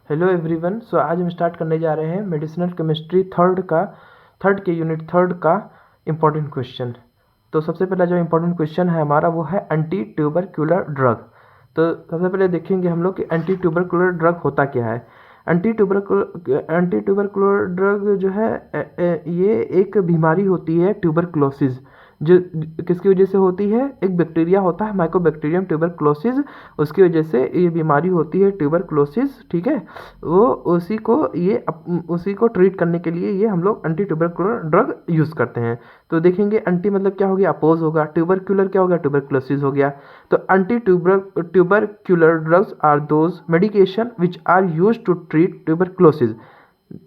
Hello everyone. सो आज हम start करने जा रहे हैं मेडिसिनल केमिस्ट्री थर्ड के यूनिट थर्ड का इम्पोर्टेंट क्वेश्चन। तो सबसे पहला जो इम्पोर्टेंट क्वेश्चन है हमारा वो है एंटी ट्यूबरक्युलर ड्रग। तो सबसे पहले देखेंगे हम लोग कि एंटी ट्यूबरक्युलर ड्रग होता क्या है। एंटी ट्यूबरक्युलर ड्रग जो है ये एक बीमारी होती है ट्यूबरक्लोसिस, जो किसकी वजह से होती है। एक बैक्टीरिया होता है माइकोबैक्टीरियम ट्यूबरक्लोसिस, उसकी वजह से ये बीमारी होती है ट्यूबरक्लोसिस। ठीक है, वो उसी को ट्रीट करने के लिए ये हम लोग एंटी ट्यूबरकुलर ड्रग यूज़ करते हैं। तो देखेंगे एंटी मतलब क्या हो गया, अपोज होगा। ट्यूबरक्युलर क्या हो गया, ट्यूबरक्लोसिस हो गया। तो anti tubercular drugs are those medication which are use to treat tuberculosis.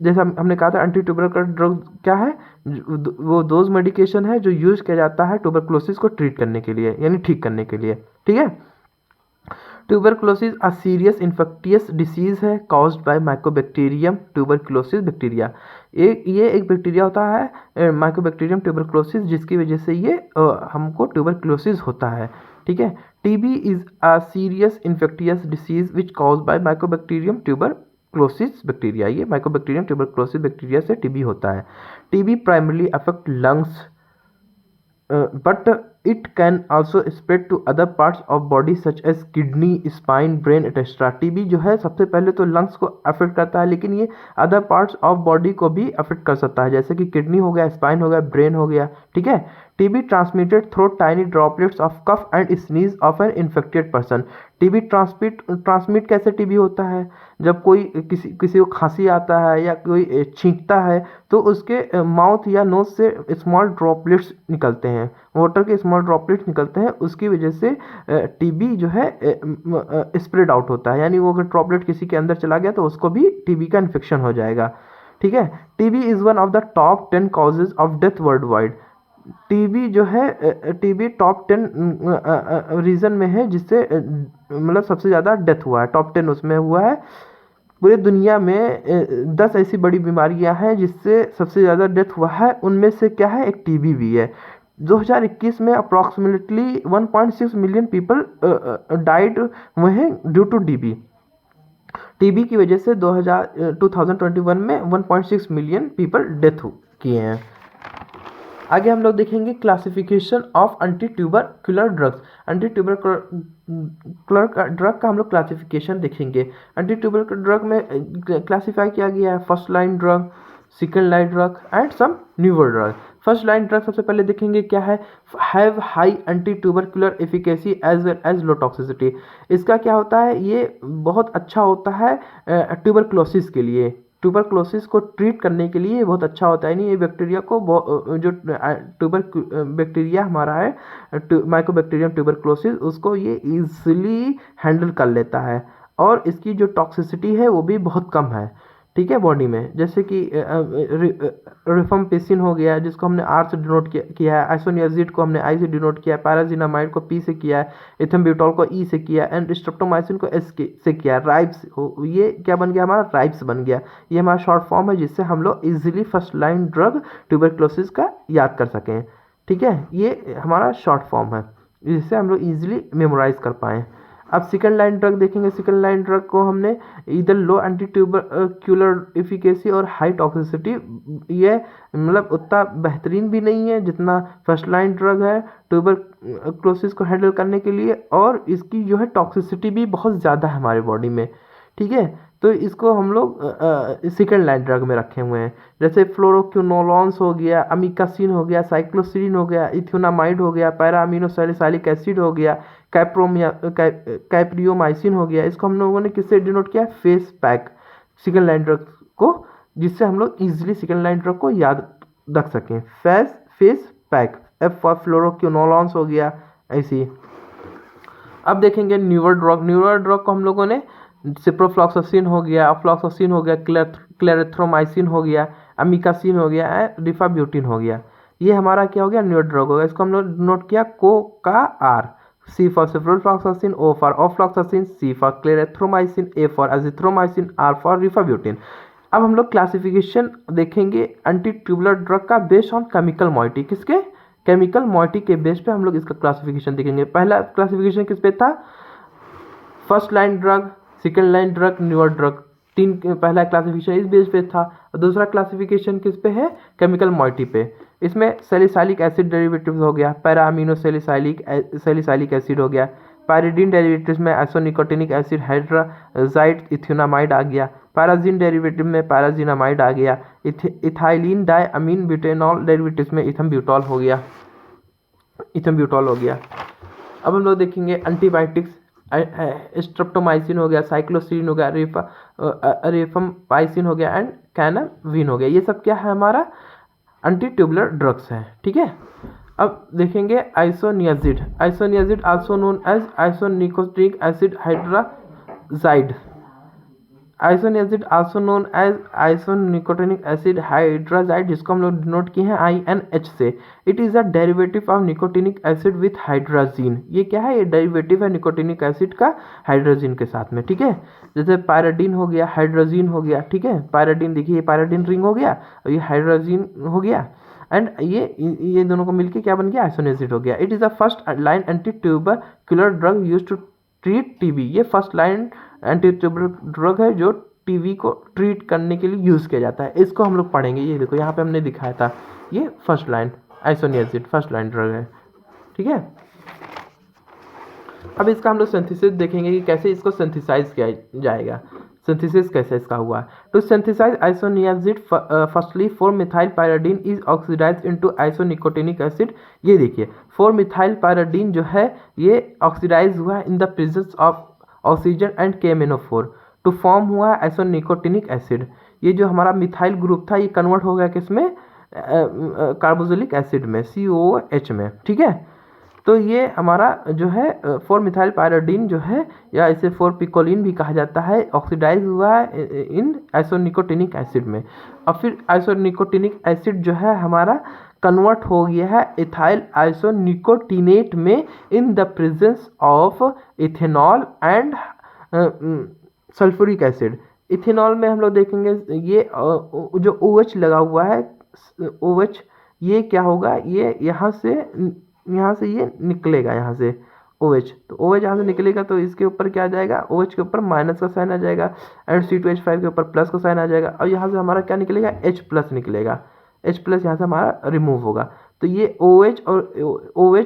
जैसे हमने कहा था एंटी ट्यूबरकुलर ड्रग क्या है, वो दोज मेडिकेशन है जो यूज किया जाता है ट्यूबरक्लोसिस को ट्रीट करने के लिए, यानी ठीक करने के लिए। ठीक है, tuberculosis a serious infectious disease है caused by mycobacterium tuberculosis bacteria. ये एक बैक्टीरिया होता है माइकोबैक्टीरियम ट्यूबरक्लोसिस, जिसकी वजह से ये हमको ट्यूबरक्लोसिस होता है। ठीक है, TB is a serious infectious disease which caused by mycobacterium tuberculosis bacteria. ये माइकोबैक्टीरियम ट्यूबरक्लोसिस बैक्टीरिया से टीबी होता है। TB primarily affect lungs, but it can also spread to other parts of body such as kidney, spine, brain etc. TB जो है सबसे पहले तो lungs को अफेक्ट करता है, लेकिन ये अदर पार्ट्स ऑफ बॉडी को भी अफेक्ट कर सकता है, जैसे कि किडनी हो गया, स्पाइन हो गया, ब्रेन हो गया। ठीक है, TB transmitted through tiny droplets of cough and sneeze of an infected person. TB transmit कैसे टीबी होता है, जब कोई किसी को खांसी आता है या कोई छींकता है तो उसके माउथ या नोज से स्मॉल ड्रॉपलेट्स निकलते हैं, वाटर के स्मॉल ड्रॉपलेट्स निकलते हैं, उसकी वजह से टीबी जो है स्प्रेड आउट होता है। यानी वो अगर ड्रॉपलेट किसी के अंदर चला गया तो उसको भी टीबी का इन्फेक्शन हो जाएगा। ठीक है, TB is one of the top 10 causes of death world wide. TB जो है टीबी टॉप 10 रीजन में है जिससे मतलब सबसे ज़्यादा डेथ हुआ है, टॉप 10 उसमें हुआ है। पूरे दुनिया में 10 ऐसी बड़ी बीमारियां हैं जिससे सबसे ज़्यादा डेथ हुआ है, उनमें से क्या है, एक टीबी भी है। 2021 में अप्रॉक्सीमेटली 1.6 मिलियन पीपल डाइड हुए हैं ड्यू टू टीबी। टीबी की वजह से 2021 में 1.6 मिलियन पीपल डेथ किए हैं। आगे हम लोग देखेंगे classification of anti tubercular drugs. Anti tubercular drug का हम लोग क्लासिफिकेशन देखेंगे। एंटी ट्यूबरक्युलर ड्रग में क्लासिफाई किया गया है first line drug, second line drug and some newer drug. First line drug सबसे पहले देखेंगे क्या है, have high anti tubercular efficacy as well as low toxicity. इसका क्या होता है, ये बहुत अच्छा होता है ट्यूबरक्लोसिस के लिए, ट्यूबरक्लोसिस को ट्रीट करने के लिए बहुत अच्छा होता है। नहीं, ये बैक्टीरिया को जो बैक्टीरिया हमारा है माइकोबैक्टीरियम ट्यूबरक्लोसिस, उसको ये इजीली हैंडल कर लेता है और इसकी जो टॉक्सिसिटी है वो भी बहुत कम है। ठीक है, बॉडी में जैसे कि रिफम्पिसिन हो गया जिसको हमने आर से डिनोट किया है, आइसोनियाजिड को हमने आई से डिनोट किया है, पैराजिनामाइड को पी से किया है, इथेम्ब्यूटॉल को ई से किया एंड स्ट्रेप्टोमाइसिन को एस से किया। राइब्स, ये क्या बन गया हमारा, राइब्स बन गया। ये हमारा शॉर्ट फॉर्म है जिससे हम लोग easily first line drug tuberculosis का याद कर सकें। ठीक है, ये हमारा शॉर्ट फॉर्म है जिससे हम लोग इजीली मेमोराइज कर पाएँ। अब सेकेंड लाइन ड्रग देखेंगे। सेकेंड लाइन ड्रग को हमने इधर लो एंटी ट्यूबरक्युलर एफिकेसी और हाई टॉक्सिसिटी, ये मतलब उतना बेहतरीन भी नहीं है जितना फर्स्ट लाइन ड्रग है ट्यूबरक्लोसिस को हैंडल करने के लिए, और इसकी जो है टॉक्सिसिटी भी बहुत ज़्यादा है हमारे बॉडी में। ठीक है, तो इसको हम लोग सेकेंड लाइन ड्रग में रखे हुए हैं। जैसे फ्लोरोक्विनोलॉन्स हो गया, अमिकासिन हो गया, साइक्लोसिन हो गया, इथेनोमाइड हो गया, पैरा अमीनोसैलिसाइलिक एसिड हो गया, कैप्रियोमाइसिन हो गया। इसको हम लोगों ने किससे डिनोट किया, face pack, second line drug को, जिससे हम लोग इजीली सेकेंड लाइन ड्रग को याद रख सकें। Face pack, F for fluoroquinolones हो गया ऐसी। अब देखेंगे न्यूअर ड्रग। न्यूअर ड्रग को हम लोगों ने सिप्रोफ्लॉक्सासिन हो गया, अफ्लॉक्सासिन हो गया, क्लेरेथ्रोमाइसिन हो गया, अमिकासिन हो गया, रिफाब्यूटिन हो गया। ये हमारा क्या हो गया, न्यूअर ड्रग होगा। इसको हम लोग नोट किया को का R, C for ciprofloxacin, O for ofloxacin, C for clarithromycin, A for azithromycin, R for rifabutin. अब हम लोग क्लासिफिकेशन देखेंगे एंटी ट्यूबुलर ड्रग का बेस्ड ऑन केमिकल मॉइटी। किसके, केमिकल मॉइटी के बेस पे हम लोग इसका क्लासिफिकेशन देखेंगे। पहला क्लासिफिकेशन किस पे था, first line drug, second line drug, newer drug. पहला क्लासिफिकेशन इस बेस पे था और दूसरा क्लासिफिकेशन किस पे है, केमिकल मॉइटी पे। इसमें सैलिसाइलिक एसिड डेरिवेटिव्स हो गया, पैरा अमीनो सैलिसाइलिक एसिड हो गया। पायरिडीन डेरिवेटिव्स में आइसोनिकोटिनिक एसिड हाइड्राजाइड इथेनोमाइड आ गया। पैराजीन डेरिवेटिव में पैराजीनामाइड आ गया। इथाइलिन डायअमीन ब्यूटेनॉल डेरिवेटिव्स में इथम्ब्यूटॉल हो गया, इथम्ब्यूटॉल हो गया। अब हम लोग देखेंगे एंटीबायोटिक्स, स्ट्रेप्टोमाइसिन हो गया, साइक्लोसिन हो गया, रेफाम्पाइसिन हो गया एंड कैनाविन हो गया। ये सब क्या है, हमारा एंटी ट्यूबुलर ड्रग्स है, ठीक है। अब देखेंगे isoniazid, isoniazid also known as isonicotinic acid hydrazide, isoniazid also known as isonicotinic acid hydrazide, जिसको हम लोग डिनोट किए हैं INH से। It is a derivative of nicotinic acid with hydrazine. ये क्या है, ये डेरिवेटिव है निकोटिनिक एसिड का हाइड्रोजीन के साथ में, ठीक है। जैसे पायराडीन हो गया, हाइड्रोजीन हो गया, ठीक है। पायराडीन देखिए, ये पायराडीन रिंग हो गया और ये हाइड्रोजीन हो गया एंड ये दोनों को मिलके क्या बन गया, आइसोनियाजिड हो गया। It is a first line anti tubercular drug used to treat TB. ये first line anti tubercular drug है जो टीबी को ट्रीट करने के लिए यूज़ किया जाता है। इसको हम लोग पढ़ेंगे, ये देखो यहाँ पे हमने दिखाया था, ये first line isoniazid first line drug है, ठीक है। अब इसका हम लोग सिंथेसिस देखेंगे कि कैसे इसको सिंथेसाइज किया जाएगा, सिंथेसिस कैसे इसका हुआ। To synthesize isoniazid firstly four methyl pyridine is oxidized into isonicotinic acid. ये देखिए 4-मिथाइल पायराडीन जो है ये ऑक्सीडाइज हुआ in the presence of oxygen and KMnO4 to form हुआ आइसोनिकोटिनिक एसिड। ये जो हमारा मिथाइल ग्रुप था ये कन्वर्ट हो गया किसमें, कार्बोक्सिलिक एसिड में, COOH में, ठीक है। तो ये हमारा जो है 4-मिथाइल पायराडीन जो है या इसे 4-पिकोलिन भी कहा जाता है, ऑक्सीडाइज हुआ है इन आइसोनिकोटिनिक एसिड में। और फिर आइसोनिकोटिनिक एसिड जो है हमारा कन्वर्ट हो गया है इथाइल आइसोनिकोटिनेट में इन the presence of ethanol and sulphuric acid. Ethanol में हम लोग देखेंगे ये जो OH लगा हुआ है, OH ये क्या होगा, ये यहाँ से ये निकलेगा, यहाँ से OH, तो OH यहाँ से निकलेगा तो इसके ऊपर क्या आ जाएगा, OH के ऊपर माइनस का साइन आ जाएगा एंड C2H5 के ऊपर प्लस का साइन आ जाएगा और यहाँ से हमारा क्या निकलेगा, H+ निकलेगा। H+ यहाँ से हमारा रिमूव होगा। तो ये OH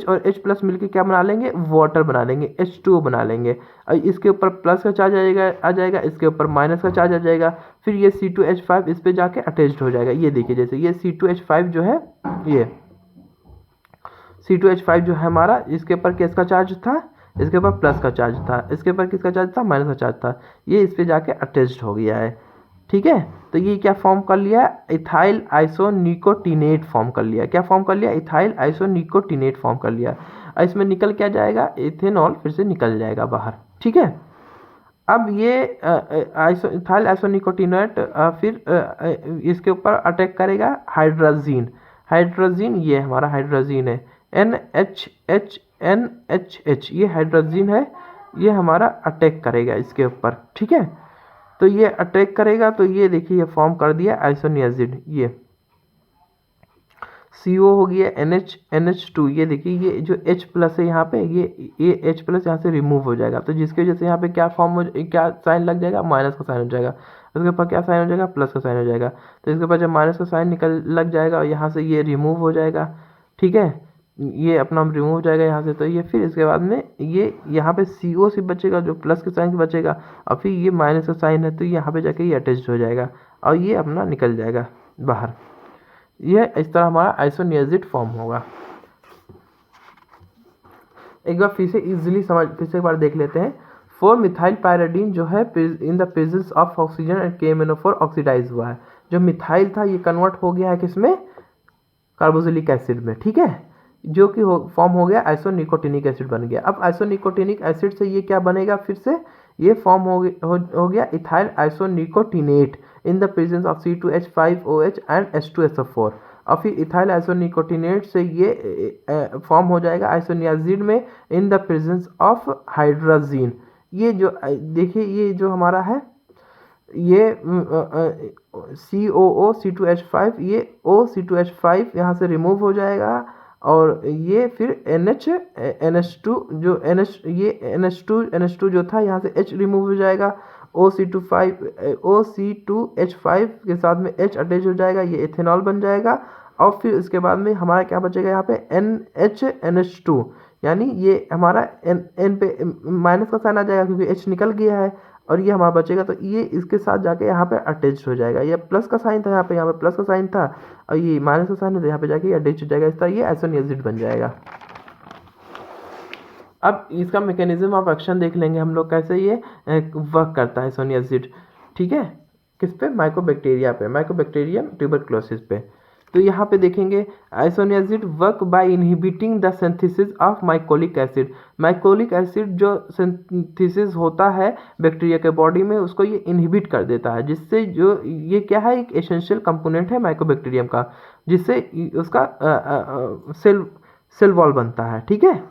और H+ मिलके क्या बना लेंगे, वाटर बना लेंगे, H2O बना लेंगे। और इसके ऊपर प्लस का चार्ज आ जाएगा, इसके ऊपर माइनस का चार्ज आ जाएगा। फिर ये C2H5 इस पे जाके अटैच्ड हो जाएगा। ये देखिए जैसे ये C2H5 जो है, ये C2H5 जो है हमारा, इसके ऊपर किसका चार्ज था, इसके ऊपर प्लस का चार्ज था, इसके ऊपर किसका चार्ज था, माइनस का चार्ज था। ये इस पे जाके अटैच्ड हो गया है, ठीक है। तो ये क्या फॉर्म कर लिया, इथाइल आइसोनिकोटिनेट फॉर्म कर लिया। क्या फॉर्म कर लिया, इथाइल आइसोनिकोटिनेट फॉर्म कर लिया। और इसमें निकल क्या जाएगा, इथेनॉल फिर से निकल जाएगा बाहर, ठीक है। अब ये इथाइल आइसोनिकोटिनेट फिर इसके ऊपर अटैक करेगा हाइड्रोजीन। हाइड्रोजीन ये हमारा हाइड्रोजीन है, NHH, ये हाइड्रोजीन है, ये हमारा अटैक करेगा इसके ऊपर, ठीक है। तो ये अटैक करेगा तो ये देखिए ये फॉर्म कर दिया आइसोनियाजिड, ये CO हो गया, NH2, ये देखिए ये जो H+ है यहाँ पे, ये H+ यहाँ से रिमूव हो जाएगा। तो जिसकी वजह से यहाँ पे क्या क्या साइन लग जाएगा, माइनस का साइन हो जाएगा। उसके ऊपर क्या साइन हो जाएगा, प्लस का साइन हो जाएगा। तो इसके ऊपर जब माइनस का साइन लग जाएगा और यहाँ से ये रिमूव हो जाएगा, ठीक है। ये अपना रिमूव हो जाएगा यहाँ से। तो ये फिर इसके बाद में ये यहाँ पे CO से बचेगा, जो प्लस के साइन से बचेगा, और फिर ये माइनस का साइन है तो यहाँ पे जाके ये अटैच हो जाएगा और ये अपना निकल जाएगा बाहर। ये इस तरह हमारा आइसोनियाजिड फॉर्म होगा। एक बार फिर से इजीली फिर से एक बार देख लेते हैं। 4-मिथाइल पायराडीन जो है in the presence of oxygen and KMnO4 oxidise हुआ है। जो मिथाइल था ये कन्वर्ट हो गया है किसमें, कार्बोक्सिलिक एसिड में, ठीक है, जो कि फॉर्म हो गया आइसोनिकोटिनिक एसिड बन गया। अब आइसोनिकोटिनिक एसिड से ये क्या बनेगा, फिर से ये फॉर्म हो गया ethyl isonicotinate in the presence of C2H5OH and H2SO4। और फिर इथाइल आइसोनिकोटिनेट से ये फॉर्म हो जाएगा आइसोनियाजिड में इन द प्रेजेंस ऑफ हाइड्रोजीन। ये जो देखिए ये जो हमारा है ये COO C2H5, ये OC2H5 यहाँ से रिमूव हो जाएगा और ये फिर NH NH2 जो NH ये NH2 जो था यहाँ से H रिमूव हो जाएगा OC2H5 के साथ में H अटैच हो जाएगा, ये इथेनॉल बन जाएगा। और फिर इसके बाद में हमारा क्या बचेगा यहाँ पे NH यानी ये हमारा N पे माइनस का साइन आ जाएगा क्योंकि H निकल गया है, और ये हमारा बचेगा तो ये इसके साथ जाके यहाँ पे अटैच हो जाएगा। ये प्लस का साइन था, यहाँ पे प्लस का साइन था, और ये माइनस का साइन है तो यहाँ पे जाके ये अटैच हो जाएगा। इस तरह ये आइसोनियाजिड बन जाएगा। अब इसका मैकेनिज्म ऑफ एक्शन देख लेंगे हम लोग, कैसे ये वर्क करता है आइसोनियाजिड। ठीक है, किस पे? माइकोबैक्टीरिया पे, माइकोबैक्टीरियम ट्यूबरक्लोसिस पे। तो यहाँ पे देखेंगे isoniazid work by inhibiting the synthesis of mycolic acid. Mycolic acid जो सिंथेसिस होता है बैक्टीरिया के बॉडी में, उसको ये इनहिबिट कर देता है, जिससे जो ये क्या है, एक एसेंशियल कंपोनेंट है माइकोबैक्टीरियम का, जिससे उसका सेल वॉल बनता है। ठीक है,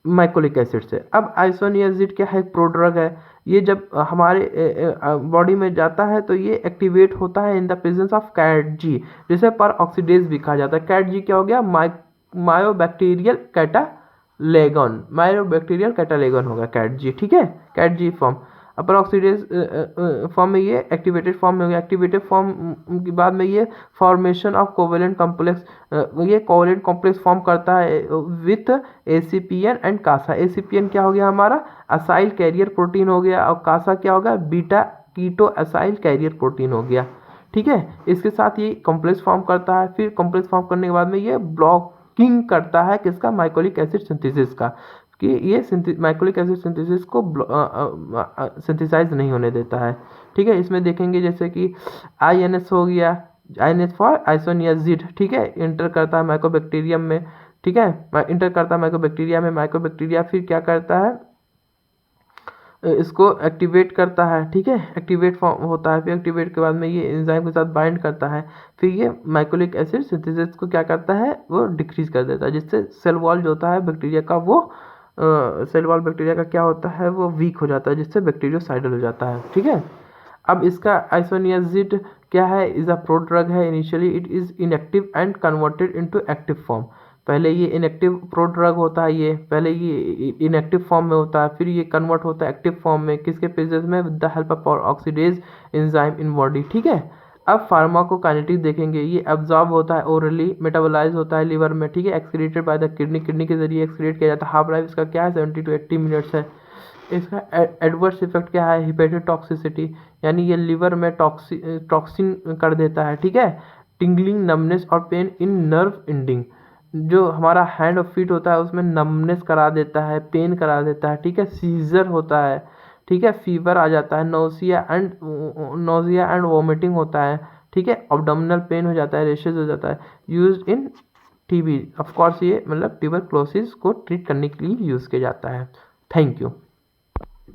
माइकोलिक एसिड से। अब आइसोनियाजिड क्या है? एक प्रोड्रग है। ये जब हमारे बॉडी में जाता है तो ये एक्टिवेट होता है इन द प्रेजेंस ऑफ कैट-जी, जिसे पर ऑक्सीडेज भी कहा जाता है। कैट-जी क्या हो गया? मायोबैक्टीरियल कैटालेगन, मायोबैक्टीरियल कैटालेगन होगा कैट-जी। ठीक है, कैट-जी फॉर्म अपर ऑक्सीडेज फॉर्म में ये एक्टिवेटेड फॉर्म में हो गया। एक्टिवेटेड फॉर्म के बाद में ये फॉर्मेशन ऑफ कोवेलेंट कॉम्प्लेक्स, ये कोवेलेंट कॉम्प्लेक्स फॉर्म करता है विथ ACPN एंड कासा। ACPN क्या हो गया? हमारा असाइल कैरियर प्रोटीन हो गया, और कासा क्या होगा? Beta keto acyl carrier protein हो गया। ठीक है, इसके साथ ये कॉम्प्लेक्स फॉर्म करता है। फिर कॉम्प्लेक्स फॉर्म करने के बाद में ये ब्लॉकिंग करता है किसका? माइकोलिक एसिड सिंथेसिस का, कि ये माइकोलिक एसिड सिंथेसिस को सिंथेसाइज नहीं होने देता है। ठीक है, इसमें देखेंगे जैसे कि INS हो गया, INS फॉर आइसोनियाजिड। ठीक है, इंटर करता है माइकोबैक्टीरियम में। ठीक है, इंटर करता है माइकोबैक्टीरिया में। माइकोबैक्टीरिया फिर क्या करता है? इसको एक्टिवेट करता है। ठीक है, एक्टिवेट फॉर्म होता है। फिर एक्टिवेट के बाद में ये एंजाइम के साथ बाइंड करता है। फिर ये माइकोलिक एसिड सिंथेसिस को क्या करता है? वो डिक्रीज कर देता है, जिससे सेल वॉल जो होता है बैक्टीरिया का, वो सेल वॉल बैक्टीरिया का क्या होता है? वो वीक हो जाता है, जिससे बैक्टीरियोसाइडल हो जाता है। ठीक है, अब इसका आइसोनियाजिड क्या है? इज अ प्रोड्रग है। Initially it is inactive and converted into active form. पहले ये इनएक्टिव प्रोड्रग होता है, ये पहले ये इनएक्टिव फॉर्म में होता है, फिर ये कन्वर्ट होता है एक्टिव फॉर्म में। किसके प्रेजेंस में? With the help of oxidase enzyme in body. ठीक है, अब फार्माकोकाइनेटिक्स देखेंगे। ये एब्जॉर्ब होता है ओरली, मेटाबोलाइज होता है लिवर में। ठीक है, excreted by the kidney, kidney के जरिए एक्सक्रीट किया जाता है। हाफ लाइफ इसका क्या है? 70 to 80 मिनट्स है। इसका एडवर्स इफेक्ट क्या है? हिपेटोटॉक्सिसिटी, यानी ये लिवर में टॉक्सिन कर देता है। ठीक है, टिंगलिंग, नमनेस और पेन इन नर्व एंडिंग। जो हमारा हैंड और फीट होता है उसमें नमनेस करा देता है, पेन करा देता है। ठीक है, सीजर होता है। ठीक है, फीवर आ जाता है, नोजिया एंड वोमिटिंग होता है। ठीक है, अब्डोमिनल पेन हो जाता है, रेशेज हो जाता है। Use in TB, of course ये मतलब ट्यूबरक्लोसिस को ट्रीट करने के लिए यूज़ किया जाता है। Thank you.